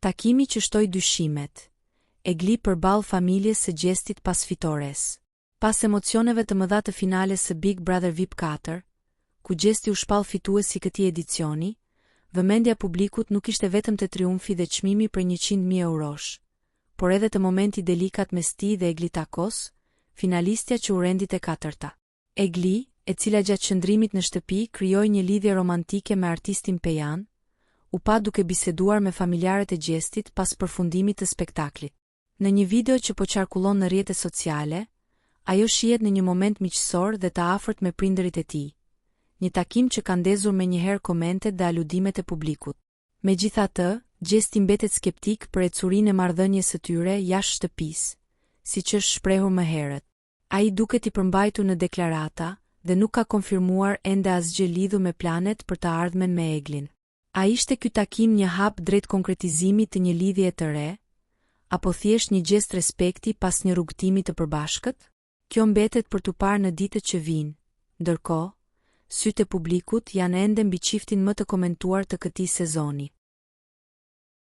Takimi që shtoi dyshimet. Egli përballë familjes së Gjestit pas fitores. Pas emocioneve të mëdha të finales së Big Brother VIP 4, ku Gjesti u shpall fituesi këtij edicioni, vëmendja e publikut nuk ishte vetëm te triumfi dhe çmimi për 100.000 eurosh, por edhe te momenti delikat mes tij dhe Egli Takos, finalistja që u rendit e katërta. Egli, e cila gjatë qëndrimit në shtëpi krijoi një lidhje romantike me artistin Pejan, u pa duke biseduar me familjarët e Gjestit pas përfundimit të spektaklit. Në një video që po qarkullon në rrjetet sociale, ajo shihet në një moment miqësor dhe të afërt me prindërit e tij. Një takim që ka ndezur menjëherë komentet dhe aludimet e publikut. Megjithatë, Gjesti mbetet skeptik për ecurinë e marrëdhënies së tyre jashtë shtëpisë, siç është shprehur më herët. Ai duket i përmbajtur në deklarata dhe nuk ka konfirmuar ende asgjë lidhur me planet për të ardhmen me Eglin. A ishte ky takim një hap drejt konkretizimit të një lidhjeje të re, apo thjesht një gjest respekti pas një rrugtimi të përbashkët? Kjo mbetet për t'u parë në ditët që vijnë. Ndërkohë, sytë e publikut janë ende mbi çiftin më të komentuar të këtij sezoni.